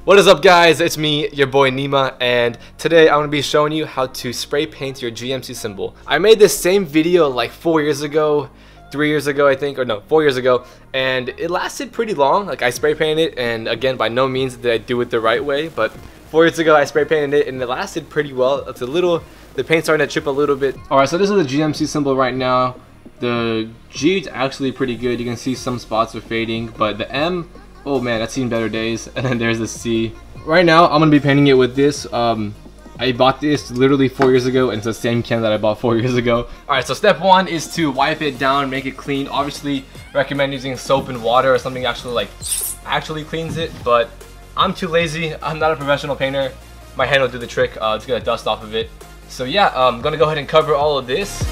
What is up, guys? It's me, your boy Nima, and today I'm going to be showing you how to spray paint your GMC symbol. I made this same video like 4 years ago, 3 years ago I think, or no, 4 years ago, and it lasted pretty long. Like, I spray painted it, and again, by no means did I do it the right way, but 4 years ago I spray painted it and it lasted pretty well. It's a little, the paint's starting to chip a little bit. Alright, so this is the GMC symbol right now. The G is actually pretty good. You can see some spots are fading, but the M, oh man, that's seen better days. And then there's the C. Right now, I'm gonna be painting it with this. I bought this literally 4 years ago, and it's the same can that I bought 4 years ago. Alright, so step one is to wipe it down, make it clean. Obviously, recommend using soap and water or something actually cleans it, but I'm too lazy. I'm not a professional painter. My hand will do the trick. It's gonna dust off of it. So yeah, I'm gonna go ahead and cover all of this.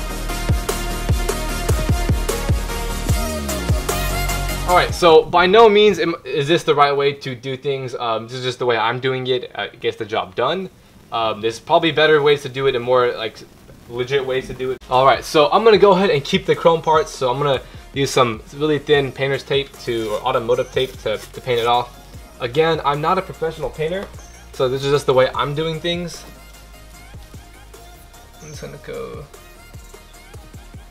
Alright, so by no means is this the right way to do things. This is just the way I'm doing it. It gets the job done. There's probably better ways to do it and more like legit ways to do it. Alright, so I'm going to go ahead and keep the chrome parts. So I'm going to use some really thin painter's tape or automotive tape to paint it off. Again, I'm not a professional painter, so this is just the way I'm doing things. I'm just going to go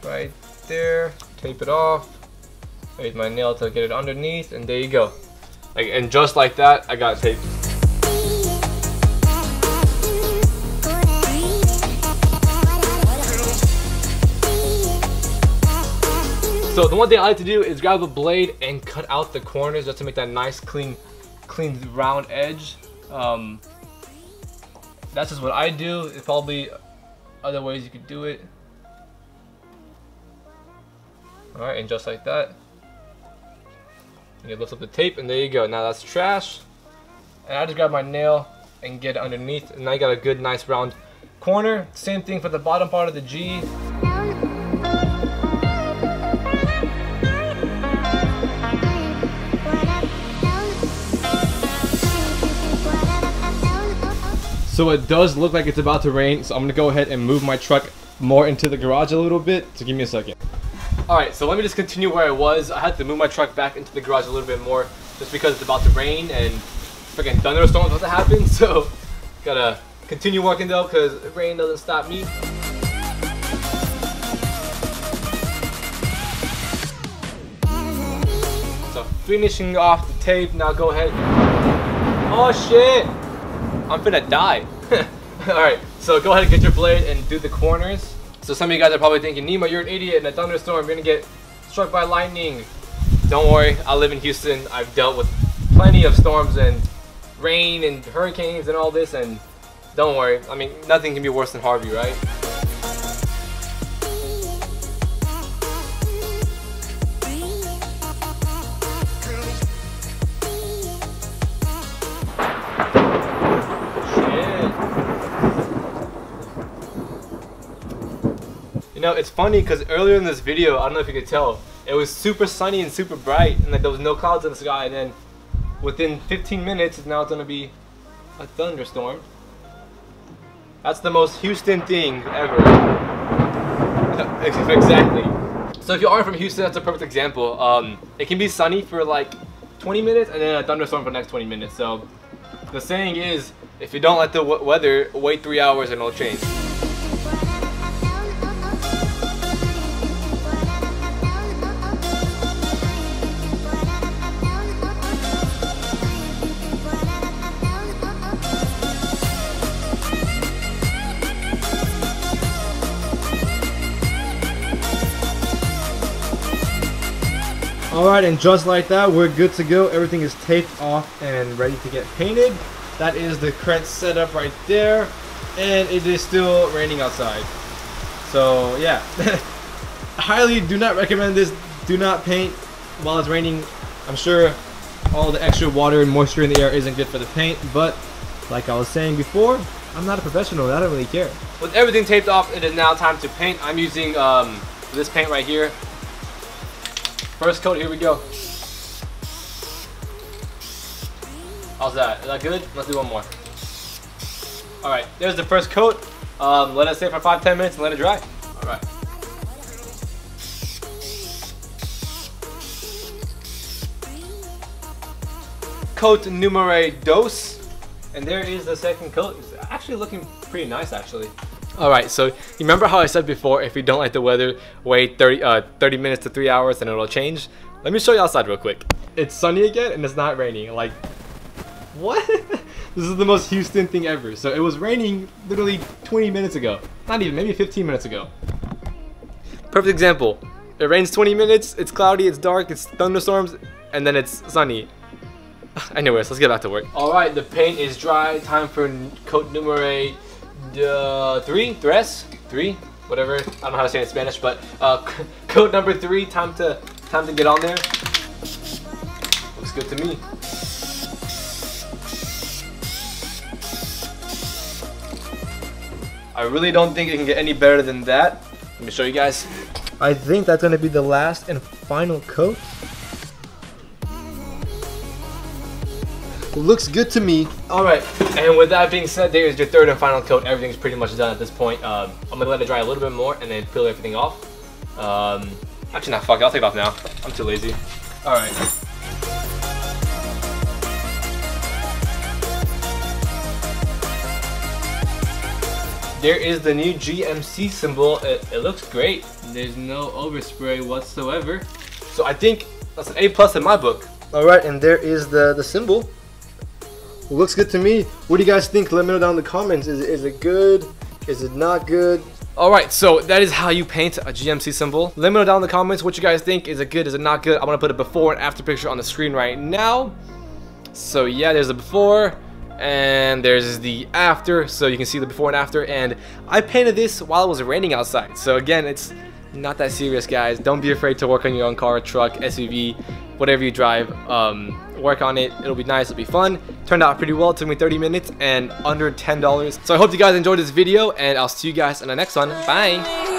right there, tape it off. Use my nail to get it underneath, and there you go. And just like that, I got it taped. So the one thing I like to do is grab a blade and cut out the corners just to make that nice, clean round edge. That's just what I do. There's probably other ways you could do it. All right, and just like that. You lift up the tape, and there you go. Now that's trash. And I just grab my nail and get it underneath, and now you got a good, nice round corner. Same thing for the bottom part of the G. So it does look like it's about to rain, so I'm gonna go ahead and move my truck more into the garage a little bit. So give me a second. Alright, so let me just continue where I was. I had to move my truck back into the garage a little bit more just because it's about to rain and freaking thunderstorms about to happen. So gotta continue working though because rain doesn't stop me. So finishing off the tape, now go ahead. Oh shit! I'm finna die. Alright, so go ahead and get your blade and do the corners. So some of you guys are probably thinking, Nima, you're an idiot in a thunderstorm, you're gonna get struck by lightning. Don't worry, I live in Houston. I've dealt with plenty of storms and rain and hurricanes and all this, and don't worry. I mean, nothing can be worse than Harvey, right? You know, it's funny because earlier in this video, I don't know if you could tell, it was super sunny and super bright, and like there was no clouds in the sky, and then within 15 minutes, now it's gonna be a thunderstorm. That's the most Houston thing ever. Exactly. So if you aren't from Houston, that's a perfect example. It can be sunny for like 20 minutes, and then a thunderstorm for the next 20 minutes. So the saying is, if you don't let the weather wait 3 hours, and it'll change. Alright, and just like that, we're good to go. Everything is taped off and ready to get painted. That is the current setup right there. And it is still raining outside. So, yeah. Highly do not recommend this. Do not paint while it's raining. I'm sure all the extra water and moisture in the air isn't good for the paint. But, like I was saying before, I'm not a professional. I don't really care. With everything taped off, it is now time to paint. I'm using this paint right here. First coat, here we go. How's that? Is that good? Let's do one more. Alright, there's the first coat. Let it sit for 5-10 minutes and let it dry. Alright. coat numero dos. And there is the second coat. It's actually looking pretty nice, actually. Alright, so you remember how I said before, if you don't like the weather, wait 30 minutes to 3 hours and it'll change? Let me show you outside real quick. It's sunny again and it's not raining. Like, what? This is the most Houston thing ever. So it was raining literally 20 minutes ago. Not even, maybe 15 minutes ago. Perfect example. It rains 20 minutes, it's cloudy, it's dark, it's thunderstorms, and then it's sunny. Anyways, let's get back to work. Alright, the paint is dry. Time for coat numero 3, whatever. I don't know how to say it in Spanish, but coat number 3. Time to get on there. Looks good to me. I really don't think it can get any better than that. Let me show you guys. I think that's gonna be the last and final coat. Looks good to me. Alright, and with that being said, there is your third and final coat. Everything's pretty much done at this point. I'm gonna let it dry a little bit more and then peel everything off. Actually, not, fuck it, I'll take it off now. I'm too lazy. Alright. There is the new GMC symbol. It looks great. There's no overspray whatsoever. So I think that's an A+ in my book. Alright, and there is the symbol. It looks good to me. What do you guys think? Let me know down in the comments. Is it good? Is it not good? Alright, so that is how you paint a GMC symbol. Let me know down in the comments what you guys think. Is it good? Is it not good? I'm going to put a before and after picture on the screen right now. So yeah, there's the before. And there's the after, so you can see the before and after. And I painted this while it was raining outside. So again, it's not that serious, guys. Don't be afraid to work on your own car, truck, SUV, whatever you drive. Work on it. It'll be nice. It'll be fun. Turned out pretty well. It took me 30 minutes and under $10. So I hope you guys enjoyed this video, and I'll see you guys in the next one. Bye.